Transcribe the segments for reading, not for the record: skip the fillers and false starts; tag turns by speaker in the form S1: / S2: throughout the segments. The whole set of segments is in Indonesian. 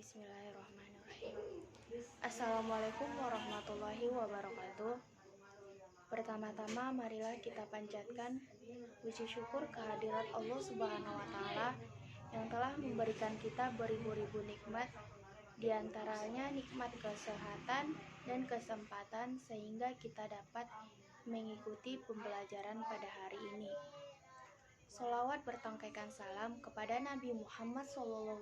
S1: Bismillahirrahmanirrahim. Assalamualaikum warahmatullahi wabarakatuh. Pertama-tama marilah kita panjatkan puji syukur kehadirat Allah Subhanahu wa Ta'ala yang telah memberikan kita beribu-ribu nikmat, diantaranya nikmat kesehatan dan kesempatan sehingga kita dapat mengikuti pembelajaran pada hari ini. Sholawat bertangkaikan salam kepada Nabi Muhammad SAW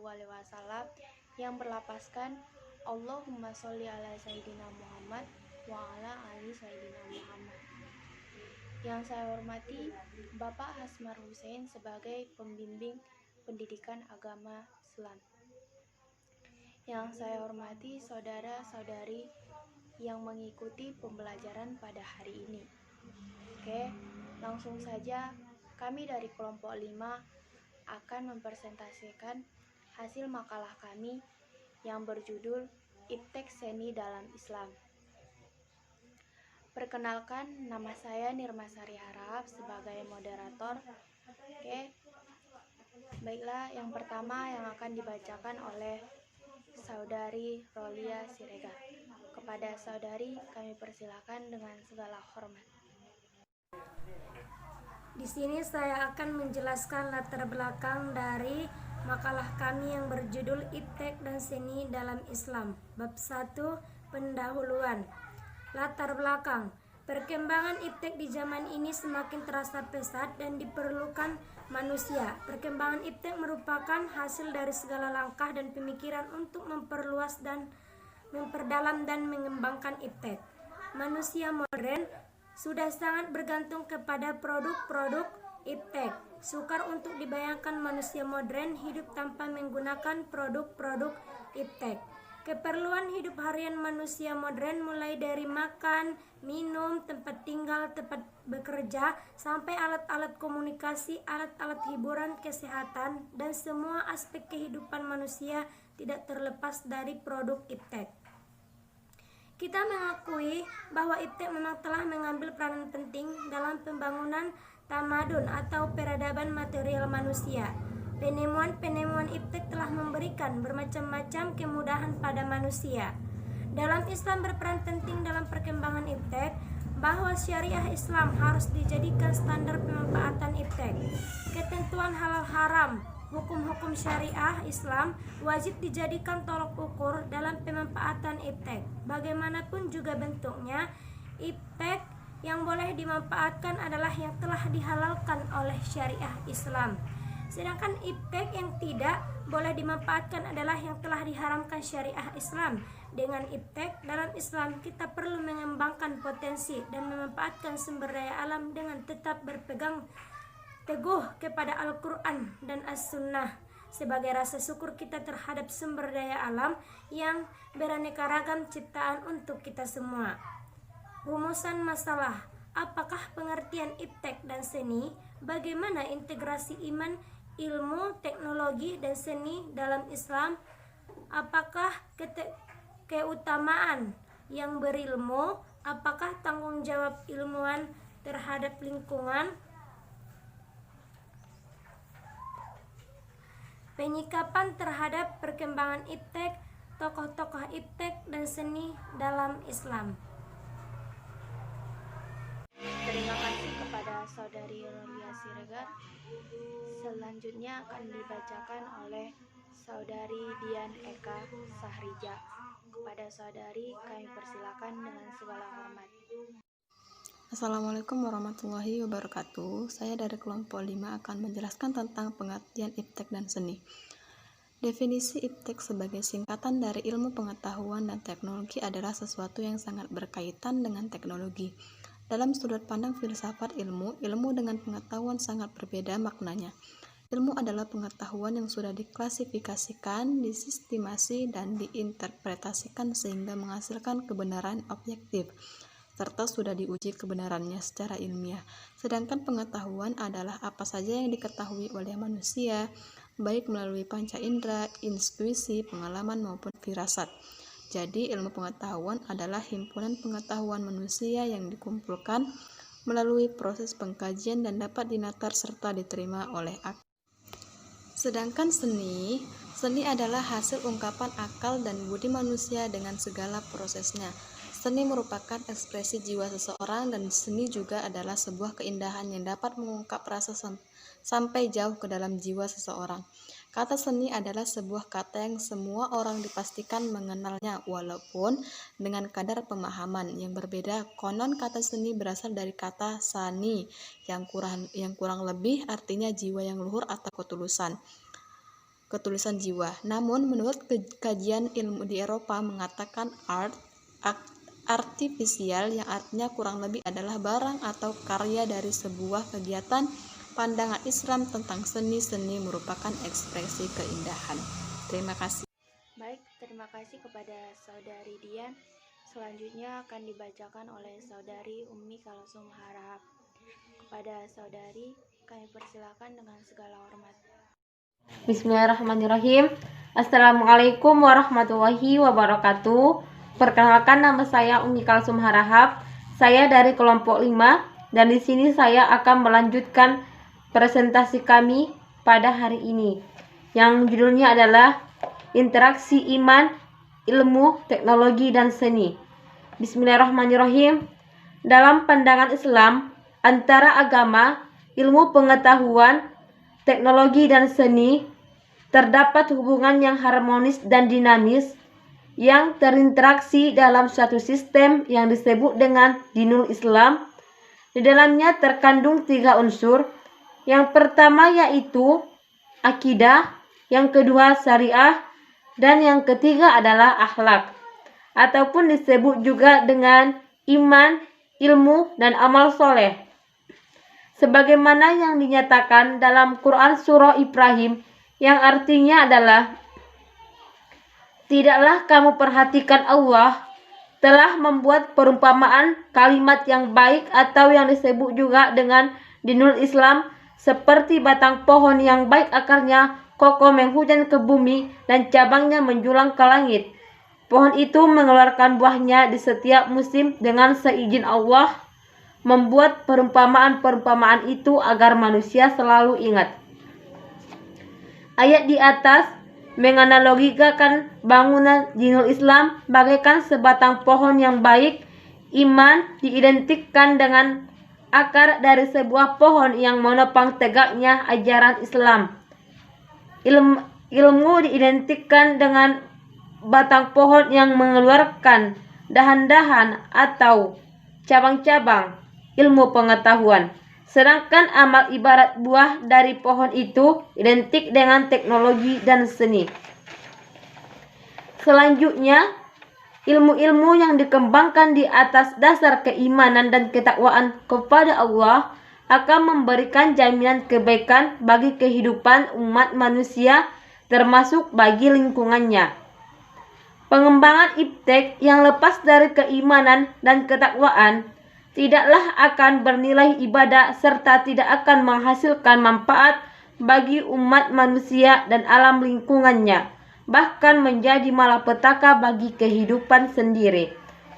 S1: yang berlapaskan Allahumma sholli ala Sayyidina Muhammad wa ala ali Sayyidina Muhammad. Yang saya hormati Bapak Hasmar Hussein sebagai pembimbing pendidikan agama Islam. Yang saya hormati saudara-saudari yang mengikuti pembelajaran pada hari ini. Oke, langsung saja kami dari kelompok 5 akan mempresentasikan hasil makalah kami yang berjudul Iptek Seni dalam Islam. Perkenalkan, nama saya Nirma Sari Harahap sebagai moderator. Oke, baiklah, yang pertama yang akan dibacakan oleh Saudari Rolia Siregar. Kepada saudari kami persilakan dengan segala hormat.
S2: Di sini saya akan menjelaskan latar belakang dari makalah kami yang berjudul Iptek dan Seni dalam Islam. Bab 1, pendahuluan. Latar belakang. Perkembangan iptek di zaman ini semakin terasa pesat dan diperlukan manusia. Perkembangan iptek merupakan hasil dari segala langkah dan pemikiran untuk memperluas dan memperdalam dan mengembangkan iptek. Manusia modern sudah sangat bergantung kepada produk-produk iptek. Sukar untuk dibayangkan manusia modern hidup tanpa menggunakan produk-produk iptek. Keperluan hidup harian manusia modern mulai dari makan, minum, tempat tinggal, tempat bekerja, sampai alat-alat komunikasi, alat-alat hiburan, kesehatan, dan semua aspek kehidupan manusia tidak terlepas dari produk iptek. Kita mengakui bahwa iptek memang telah mengambil peranan penting dalam pembangunan tamadun atau peradaban material manusia. Penemuan-penemuan iptek telah memberikan bermacam-macam kemudahan pada manusia. Dalam Islam berperan penting dalam perkembangan iptek, bahwa syariah Islam harus dijadikan standar pemanfaatan iptek. Ketentuan halal haram, hukum-hukum syariah Islam wajib dijadikan tolok ukur dalam pemanfaatan iptek. Bagaimanapun juga bentuknya, iptek yang boleh dimanfaatkan adalah yang telah dihalalkan oleh syariah Islam. Sedangkan iptek yang tidak boleh dimanfaatkan adalah yang telah diharamkan syariah Islam. Dengan iptek dalam Islam, kita perlu mengembangkan potensi dan memanfaatkan sumber daya alam dengan tetap berpegang teguh kepada Al-Quran dan As-Sunnah sebagai rasa syukur kita terhadap sumber daya alam yang beraneka ragam ciptaan untuk kita semua. Rumusan masalah: apakah pengertian iptek dan seni? Bagaimana integrasi iman, ilmu, teknologi, dan seni dalam Islam? Apakah keutamaan yang berilmu? Apakah tanggung jawab ilmuwan terhadap lingkungan? Penyikapan terhadap perkembangan iptek, tokoh-tokoh iptek dan seni dalam Islam.
S1: Terima kasih kepada saudari Rolia Siregar. Selanjutnya akan dibacakan oleh saudari Dian Eka Sahrija. Kepada saudari kami persilakan dengan segala hormat.
S3: Assalamualaikum warahmatullahi wabarakatuh. Saya dari kelompok 5 akan menjelaskan tentang pengertian iptek dan seni. Definisi iptek sebagai singkatan dari ilmu pengetahuan dan teknologi adalah sesuatu yang sangat berkaitan dengan teknologi. Dalam sudut pandang filsafat ilmu dengan pengetahuan sangat berbeda maknanya. Ilmu adalah pengetahuan yang sudah diklasifikasikan, disistemasi, dan diinterpretasikan sehingga menghasilkan kebenaran objektif, serta sudah diuji kebenarannya secara ilmiah. Sedangkan pengetahuan adalah apa saja yang diketahui oleh manusia, baik melalui panca indera, intuisi, pengalaman, maupun firasat. Jadi, ilmu pengetahuan adalah himpunan pengetahuan manusia yang dikumpulkan melalui proses pengkajian dan dapat dinatar serta diterima oleh akal. Sedangkan seni Seni adalah hasil ungkapan akal dan budi manusia dengan segala prosesnya. Seni merupakan ekspresi jiwa seseorang dan seni juga adalah sebuah keindahan yang dapat mengungkap rasa sampai jauh ke dalam jiwa seseorang. Kata seni adalah sebuah kata yang semua orang dipastikan mengenalnya walaupun dengan kadar pemahaman yang berbeda. Konon kata seni berasal dari kata sani yang kurang lebih artinya jiwa yang luhur atau ketulusan jiwa. Namun menurut kajian ilmu di Eropa mengatakan artifisial yang artinya kurang lebih adalah barang atau karya dari sebuah kegiatan. Pandangan Islam tentang seni merupakan ekspresi keindahan. Terima kasih.
S1: Baik, terima kasih kepada Saudari Dian. Selanjutnya akan dibacakan oleh Saudari Ummi Kalsum Harahap. Kepada Saudari, kami persilakan dengan segala hormat.
S4: Bismillahirrahmanirrahim. Assalamualaikum warahmatullahi wabarakatuh. Perkenalkan, nama saya Ummi Kalsum Harahap. Saya dari kelompok 5 dan di sini saya akan melanjutkan presentasi kami pada hari ini yang judulnya adalah Interaksi Iman, Ilmu, Teknologi, dan Seni. Bismillahirrahmanirrahim. Dalam pandangan Islam, antara agama, ilmu pengetahuan, teknologi, dan seni terdapat hubungan yang harmonis dan dinamis yang terinteraksi dalam suatu sistem yang disebut dengan Dinul Islam. Di dalamnya terkandung 3 unsur. Yang pertama yaitu akidah, yang kedua syariah, dan yang ketiga adalah akhlak, ataupun disebut juga dengan iman, ilmu, dan amal soleh. Sebagaimana yang dinyatakan dalam Quran Surah Ibrahim yang artinya adalah, tidaklah kamu perhatikan Allah telah membuat perumpamaan kalimat yang baik atau yang disebut juga dengan Dinul Islam seperti batang pohon yang baik akarnya kokoh menghujan ke bumi dan cabangnya menjulang ke langit. Pohon itu mengeluarkan buahnya di setiap musim dengan seizin Allah, membuat perumpamaan-perumpamaan itu agar manusia selalu ingat. Ayat di atas menganalogikan bangunan Dinul Islam bagaikan sebatang pohon yang baik. Iman diidentikan dengan akar dari sebuah pohon yang menopang tegaknya ajaran Islam. Ilmu diidentikan dengan batang pohon yang mengeluarkan dahan-dahan atau cabang-cabang ilmu pengetahuan. Sedangkan amal ibarat buah dari pohon itu identik dengan teknologi dan seni. Selanjutnya, ilmu-ilmu yang dikembangkan di atas dasar keimanan dan ketakwaan kepada Allah akan memberikan jaminan kebaikan bagi kehidupan umat manusia, termasuk bagi lingkungannya. Pengembangan iptek yang lepas dari keimanan dan ketakwaan tidaklah akan bernilai ibadah serta tidak akan menghasilkan manfaat bagi umat manusia dan alam lingkungannya, bahkan menjadi malapetaka bagi kehidupan sendiri.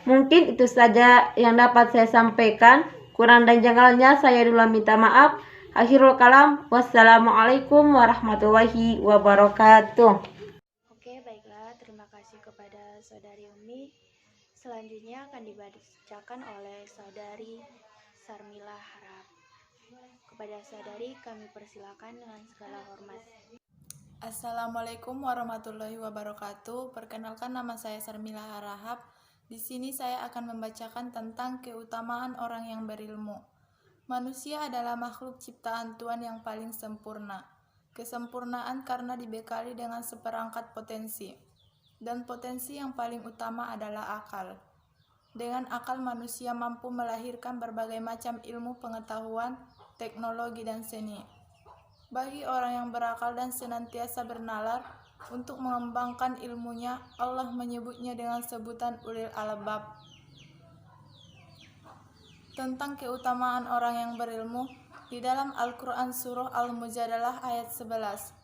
S4: Mungkin itu saja yang dapat saya sampaikan. Kurang dan janggalnya saya dulu minta maaf. Akhirul kalam, wassalamualaikum warahmatullahi wabarakatuh.
S1: Oke, baiklah, terima kasih kepada Saudari Ummi. Selanjutnya akan dibacakan oleh Saudari Sarmila Harahap. Kepada Saudari kami persilakan dengan segala hormat.
S5: Assalamualaikum warahmatullahi wabarakatuh. Perkenalkan, nama saya Sarmila Harahap. Di sini saya akan membacakan tentang keutamaan orang yang berilmu. Manusia adalah makhluk ciptaan Tuhan yang paling sempurna. Kesempurnaan karena dibekali dengan seperangkat potensi. Dan potensi yang paling utama adalah akal. Dengan akal manusia mampu melahirkan berbagai macam ilmu pengetahuan, teknologi, dan seni. Bagi orang yang berakal dan senantiasa bernalar untuk mengembangkan ilmunya, Allah menyebutnya dengan sebutan ulil albab. Tentang keutamaan orang yang berilmu, di dalam Al-Quran Surah Al-Mujadalah ayat 11,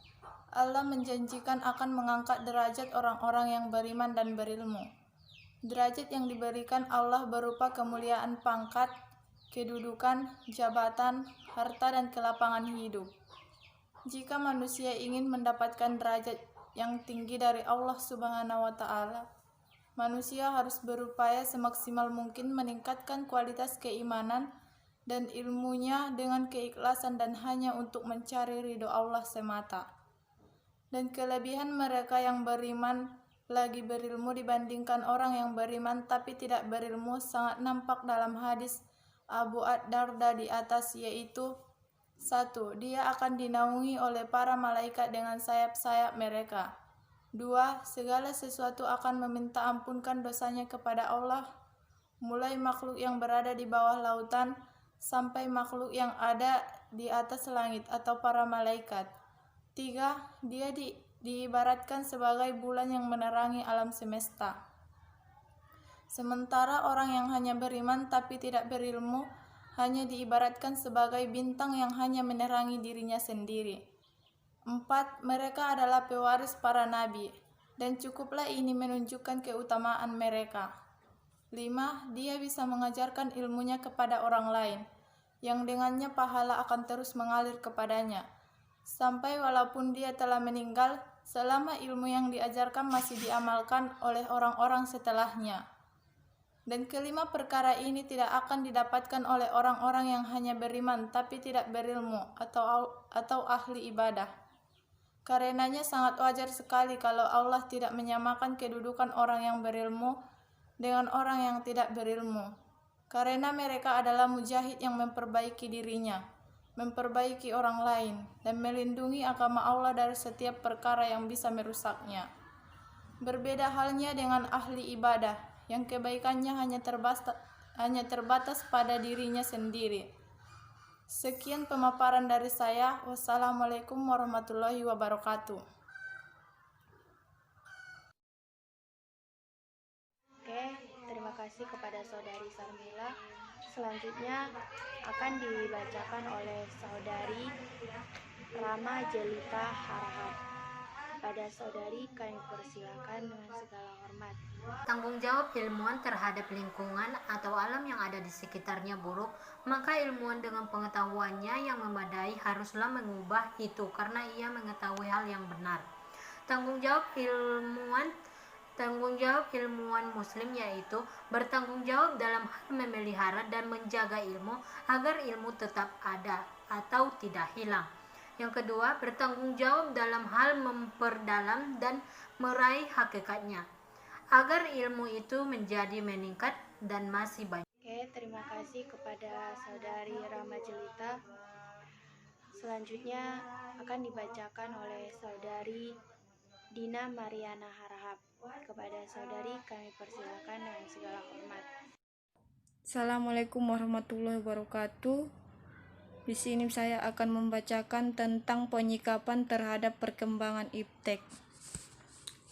S5: Allah menjanjikan akan mengangkat derajat orang-orang yang beriman dan berilmu. Derajat yang diberikan Allah berupa kemuliaan pangkat, kedudukan, jabatan, harta, dan kelapangan hidup. Jika manusia ingin mendapatkan derajat yang tinggi dari Allah Subhanahu wa Ta'ala. Manusia harus berupaya semaksimal mungkin meningkatkan kualitas keimanan dan ilmunya dengan keikhlasan dan hanya untuk mencari ridho Allah semata. Dan kelebihan mereka yang beriman lagi berilmu dibandingkan orang yang beriman tapi tidak berilmu sangat nampak dalam hadis Abu ad-Darda di atas, yaitu 1. Dia akan dinaungi oleh para malaikat dengan sayap-sayap mereka. 2. Segala sesuatu akan meminta ampunkan dosanya kepada Allah, mulai makhluk yang berada di bawah lautan sampai makhluk yang ada di atas langit atau para malaikat. 3. Dia diibaratkan sebagai bulan yang menerangi alam semesta. Sementara orang yang hanya beriman tapi tidak berilmu hanya diibaratkan sebagai bintang yang hanya menerangi dirinya sendiri. 4. Mereka adalah pewaris para nabi, dan cukuplah ini menunjukkan keutamaan mereka. 5. Dia bisa mengajarkan ilmunya kepada orang lain, yang dengannya pahala akan terus mengalir kepadanya, sampai walaupun dia telah meninggal, selama ilmu yang diajarkan masih diamalkan oleh orang-orang setelahnya. Dan kelima, perkara ini tidak akan didapatkan oleh orang-orang yang hanya beriman tapi tidak berilmu atau ahli ibadah. Karenanya sangat wajar sekali kalau Allah tidak menyamakan kedudukan orang yang berilmu dengan orang yang tidak berilmu. Karena mereka adalah mujahid yang memperbaiki dirinya, memperbaiki orang lain, dan melindungi agama Allah dari setiap perkara yang bisa merusaknya. Berbeda halnya dengan ahli ibadah, yang kebaikannya hanya terbatas pada dirinya sendiri. Sekian pemaparan dari saya. Wassalamualaikum warahmatullahi wabarakatuh.
S1: Oke, terima kasih kepada Saudari Sarmila. Selanjutnya akan dibacakan oleh Saudari Rama Jelita Harahap. Pada saudari kami persilakan dengan segala hormat.
S6: Tanggung jawab ilmuwan terhadap lingkungan atau alam yang ada di sekitarnya buruk, maka ilmuwan dengan pengetahuannya yang memadai haruslah mengubah itu karena ia mengetahui hal yang benar. Tanggung jawab ilmuwan muslim yaitu bertanggung jawab dalam hal memelihara dan menjaga ilmu agar ilmu tetap ada atau tidak hilang. Yang kedua, bertanggung jawab dalam hal memperdalam dan meraih hakikatnya, agar ilmu itu menjadi meningkat dan masih banyak.
S1: Oke, terima kasih kepada Saudari Rama Jelita. Selanjutnya akan dibacakan oleh Saudari Dina Mariana Harahap. Kepada saudari kami persilakan dengan segala hormat.
S7: Assalamualaikum warahmatullahi wabarakatuh. Di sini saya akan membacakan tentang penyikapan terhadap perkembangan iptek.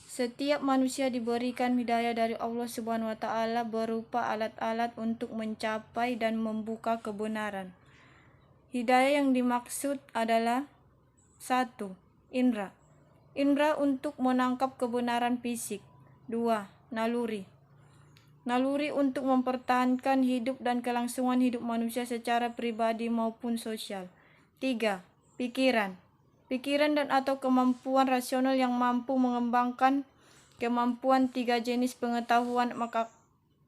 S7: Setiap manusia diberikan hidayah dari Allah Subhanahu wa Ta'ala berupa alat-alat untuk mencapai dan membuka kebenaran. Hidayah yang dimaksud adalah 1. Indra. Indra untuk menangkap kebenaran fisik. 2. Naluri. Naluri untuk mempertahankan hidup dan kelangsungan hidup manusia secara pribadi maupun sosial. 3. Pikiran. Pikiran dan atau kemampuan rasional yang mampu mengembangkan kemampuan 3 jenis pengetahuan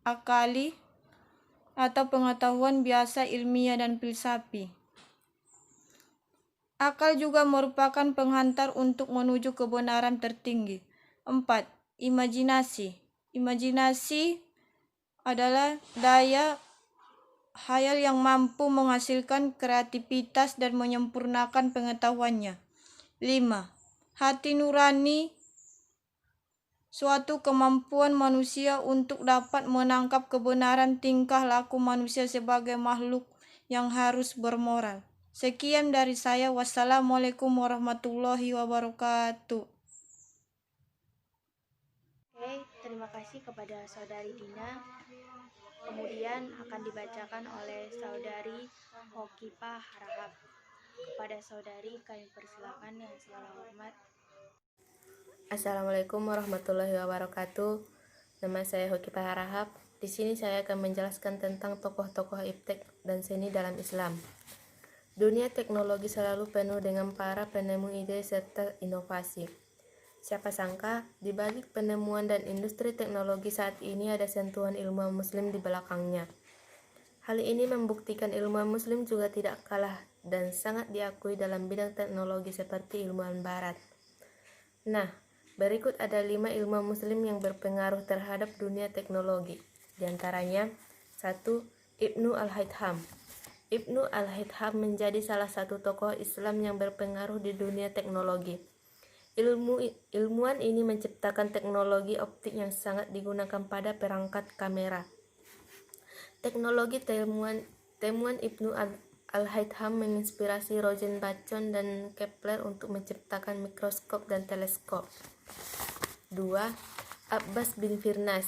S7: akali atau pengetahuan biasa, ilmiah, dan filsafi. Akal juga merupakan penghantar untuk menuju kebenaran tertinggi. 4. Imajinasi. Imajinasi adalah daya khayal yang mampu menghasilkan kreativitas dan menyempurnakan pengetahuannya. 5. Hati nurani, suatu kemampuan manusia untuk dapat menangkap kebenaran tingkah laku manusia sebagai makhluk yang harus bermoral. Sekian dari saya. Wassalamualaikum warahmatullahi wabarakatuh.
S1: Oke, terima kasih kepada Saudari Dina. Kemudian akan dibacakan oleh Saudari Hokipah Harahap. Kepada saudari kami persilakan dengan segala hormat.
S8: Assalamualaikum warahmatullahi wabarakatuh. Nama saya Hokipah Harahap. Di sini saya akan menjelaskan tentang tokoh-tokoh iptek dan seni dalam Islam. Dunia teknologi selalu penuh dengan para penemu ide serta inovasi. Siapa sangka, di balik penemuan dan industri teknologi saat ini ada sentuhan ilmuwan muslim di belakangnya. Hal ini membuktikan ilmuwan muslim juga tidak kalah dan sangat diakui dalam bidang teknologi seperti ilmuwan barat. Nah, berikut ada 5 ilmuwan muslim yang berpengaruh terhadap dunia teknologi. Di antaranya, 1. Ibnu Al-Haytham. Ibnu Al-Haytham menjadi salah satu tokoh Islam yang berpengaruh di dunia teknologi. Ilmuwan ini menciptakan teknologi optik yang sangat digunakan pada perangkat kamera. Teknologi temuan Ibnu Al-Haytham menginspirasi Roger Bacon dan Kepler untuk menciptakan mikroskop dan teleskop. 2. Abbas bin Firnas.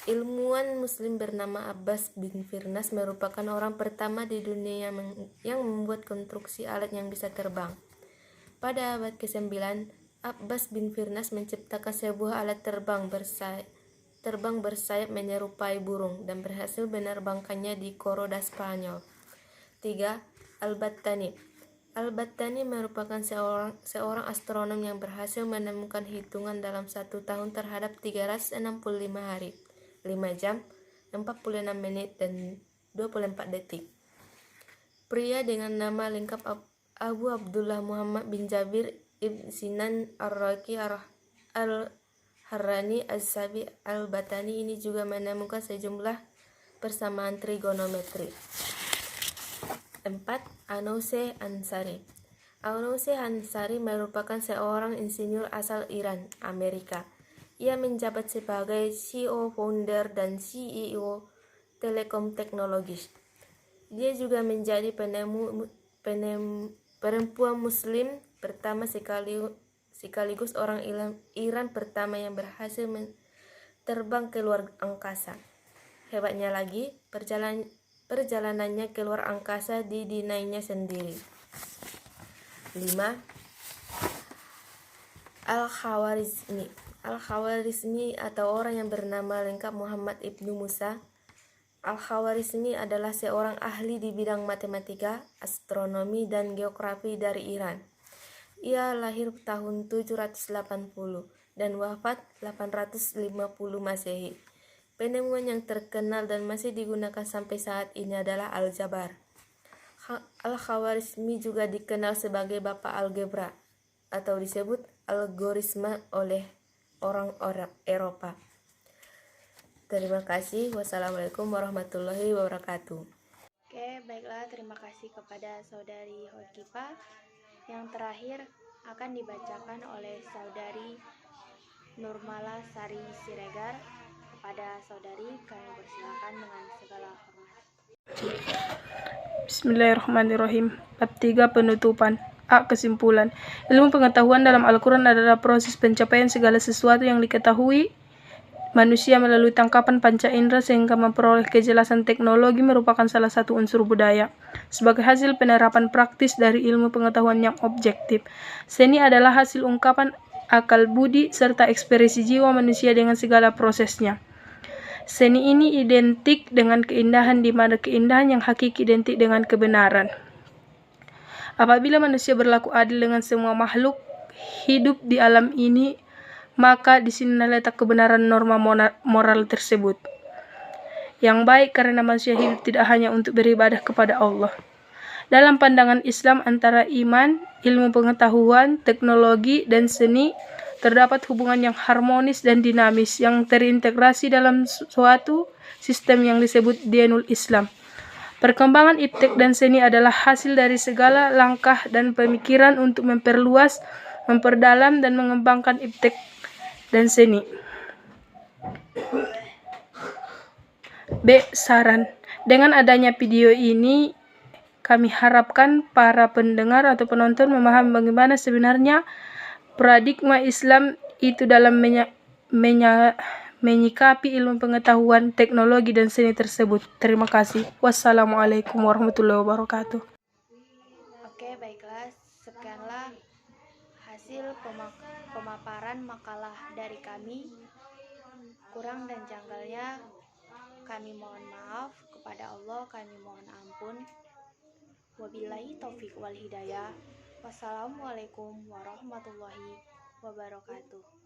S8: Ilmuwan muslim bernama Abbas bin Firnas merupakan orang pertama di dunia yang membuat konstruksi alat yang bisa terbang. Pada abad ke-9, Abbas bin Firnas menciptakan sebuah alat terbang bersayap menyerupai burung dan berhasil menerbangkannya di Koroda Spanyol. 3. Al-Battani. Al-Battani merupakan seorang astronom yang berhasil menemukan hitungan dalam 1 tahun terhadap 365 hari, 5 jam, 46 menit, dan 24 detik. Pria dengan nama lengkap Abu Abdullah Muhammad bin Jabir Ibn Sinan Ar-Raqi Al-Harrani Az-Sabi Al-Battani ini juga menemukan sejumlah persamaan trigonometri. 4. Anousheh Ansari. Anousheh Ansari merupakan seorang insinyur asal Iran, Amerika. Ia menjabat sebagai CEO founder dan CEO Telekom Technologies. Dia juga menjadi perempuan muslim pertama sekaligus orang Iran pertama yang berhasil terbang ke luar angkasa. Hebatnya lagi, perjalanannya ke luar angkasa dinainya sendiri. 5. Al-Khawarizmi. Al-Khawarizmi atau orang yang bernama lengkap Muhammad Ibnu Musa. Al-Khawarizmi adalah seorang ahli di bidang matematika, astronomi, dan geografi dari Iran. Ia lahir tahun 780 dan wafat 850 Masehi. Penemuan yang terkenal dan masih digunakan sampai saat ini adalah aljabar. Al-Khawarizmi juga dikenal sebagai bapak algebra atau disebut algoritma oleh orang-orang Eropa. Terima kasih. Wassalamualaikum warahmatullahi wabarakatuh.
S1: Oke, baiklah, terima kasih kepada saudari Hokipa. Yang terakhir akan dibacakan oleh saudari Nurmala Sari Siregar. Kepada saudari kami persilakan dengan segala hormat.
S9: Bismillahirrahmanirrahim. Bab 3 penutupan. A. Kesimpulan. Ilmu pengetahuan dalam Al-Quran adalah proses pencapaian segala sesuatu yang diketahui manusia melalui tangkapan panca indera sehingga memperoleh kejelasan. Teknologi merupakan salah satu unsur budaya sebagai hasil penerapan praktis dari ilmu pengetahuan yang objektif. Seni adalah hasil ungkapan akal budi serta ekspresi jiwa manusia dengan segala prosesnya. Seni ini identik dengan keindahan, di mana keindahan yang hakiki identik dengan kebenaran. Apabila manusia berlaku adil dengan semua makhluk hidup di alam ini, maka di sini letak kebenaran norma moral tersebut. Yang baik karena manusia hidup tidak hanya untuk beribadah kepada Allah. Dalam pandangan Islam, antara iman, ilmu pengetahuan, teknologi, dan seni terdapat hubungan yang harmonis dan dinamis yang terintegrasi dalam suatu sistem yang disebut Dinul Islam. Perkembangan iptek dan seni adalah hasil dari segala langkah dan pemikiran untuk memperluas, memperdalam, dan mengembangkan iptek dan seni. B. Saran. Dengan adanya video ini, kami harapkan para pendengar atau penonton memahami bagaimana sebenarnya paradigma Islam itu dalam menyikapi ilmu pengetahuan, teknologi, dan seni tersebut. Terima kasih. Wassalamualaikum warahmatullahi wabarakatuh.
S1: Oke, baiklah, sekianlah hasil pemaparan makalah dari kami. Kurang dan janggalnya kami mohon maaf, kepada Allah kami mohon ampun. Wabillahi taufik wal hidayah. Wassalamualaikum warahmatullahi wabarakatuh.